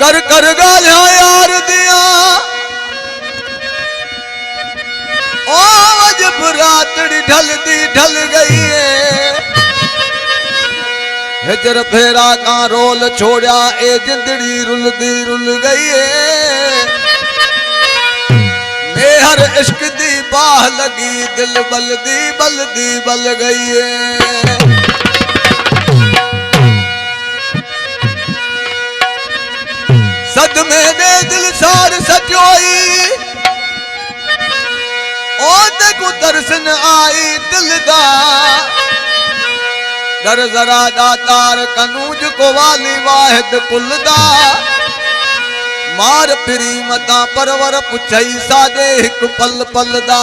कर कर गालिया यार दिया ओ जब रातड़ी ढल गई है हिजर फेरा का रोल छोड़ा ए जिंदड़ी रुल गई है मेहर इश्क दी बाह लगी दिल बल गई है सदमे दे दिल सार सजोई ओ देखो दर्शन आई दिल दा डर जरा दातार कनूज को वाली वाहिद पुलदा मार फिरी मता परवर पुछई सादे एक पल दा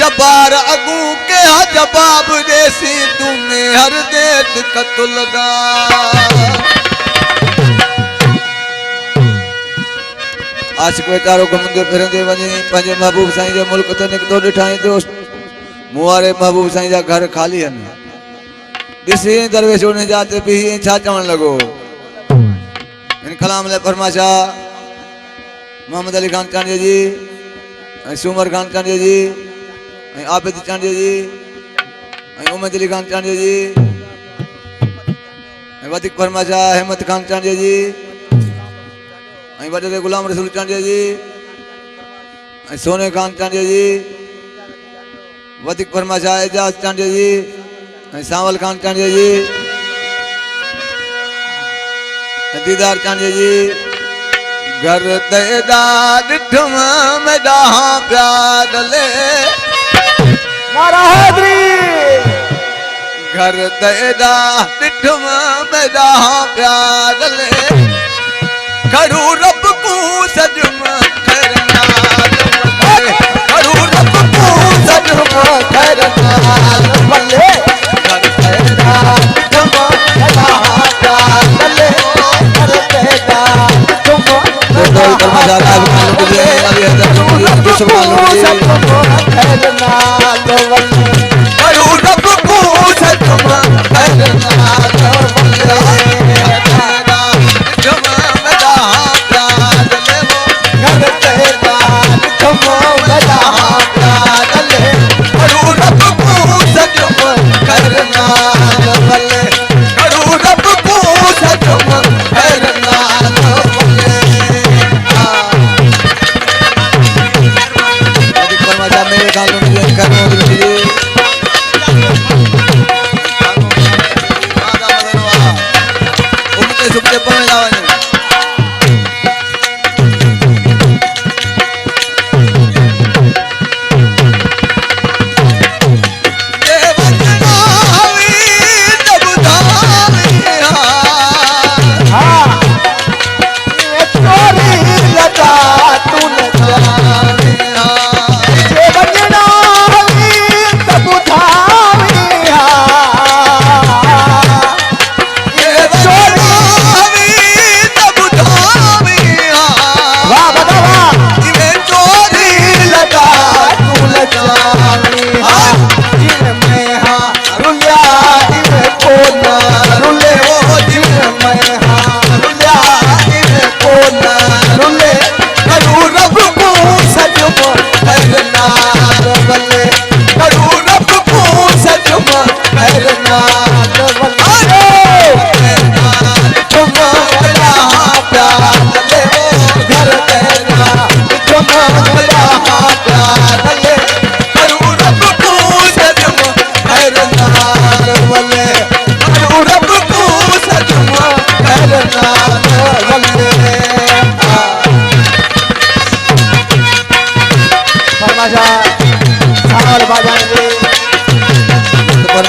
जबार अगू के जवाब देसी तुम्हें हर दे कतुलदा आशिक वेचारो घुमंदे फिरंदे वञी पंहिंजे महबूब साईं जे मुल्क ते निकितो ॾिठाई दोस्त मूं वारे महबूब साईं जा घर ख़ाली आहिनि ॾिसी दरवेश उन जा ते बि छा चवण लॻो इन कलाम लाइ फरमाशा मोहम्मद अली खान चांडिया जी ऐं सूमर खान चांडिया जी ऐं आबिद चांडिया जी ऐं उमद अली खान चांडिया जी ऐं वधीक फरमाशा अहमद खान चांडिया जी वडे गुलाम रसूल चांडिया जी सोने खान चांडिया जी वधिक फरमाशा एजाज चांडिया जी सांवल खान चांडिया जी दीदार चांडिया जी घर तेदा डिठम में डाहा प्यार ले मारा हैदरी घर तेदा डिठम में डाहा प्यार ले करू रब को सजम करना करू रब को सजम करना बल्ले कर तेरा तुम कला डाले कर तेरा तुम कला करू रब को सजम करना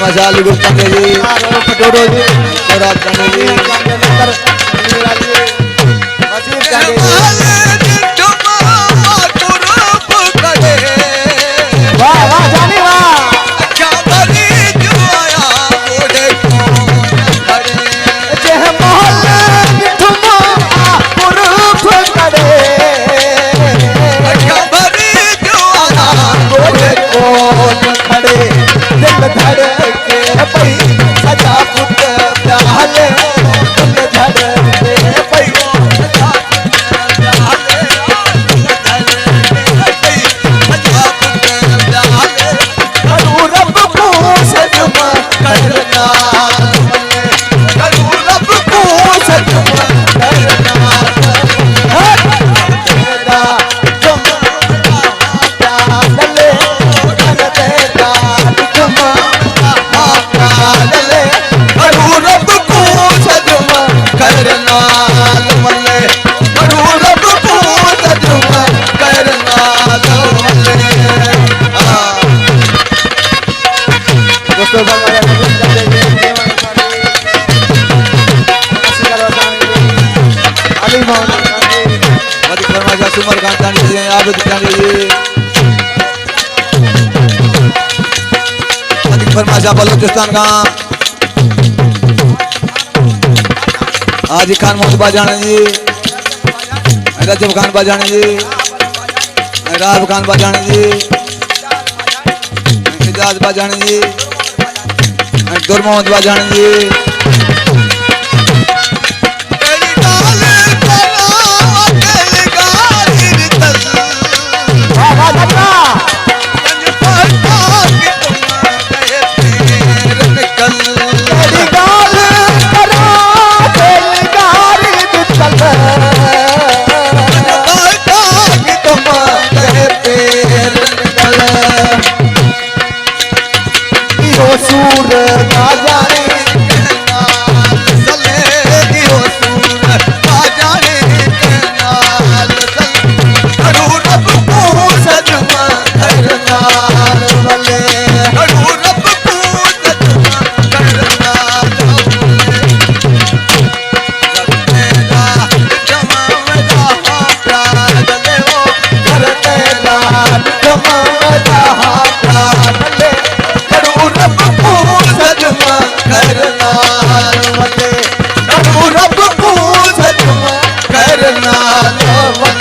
मजाली गुस्ताखे जी पटोरो जी और आप जाने जी वजीर जाने जी वाह वाह जाने वाह क्या बनी जो आया मोड़े खड़े जह मोहल्ले ठुमा पुरुष खड़े क्या बनी जो आया मोड़े खड़े दोस्तों अली मोहम्मद अधिक फरमाइशा सुमर खान चांदी जी आबिद चांदी जी अधिक फरमाइशा बलूचिस्तान का हाजी खान मोहम्मद बाजानी जी रजब खान बाजानी जी राब खान बाजानी जी इजाज बाजानी जी दुर मोहम्मद बाजानी जी सूर ना जाने सले दियो सूर ना जाने नाल सल रब को सजमा करनाल वले रब को सजमा करनाल मेरा जमा मेरा प्यार ले वो घर तेरा जमा मेरा प्यार ले रब को सजमा करनाल वले रब को सजमा करनाल वले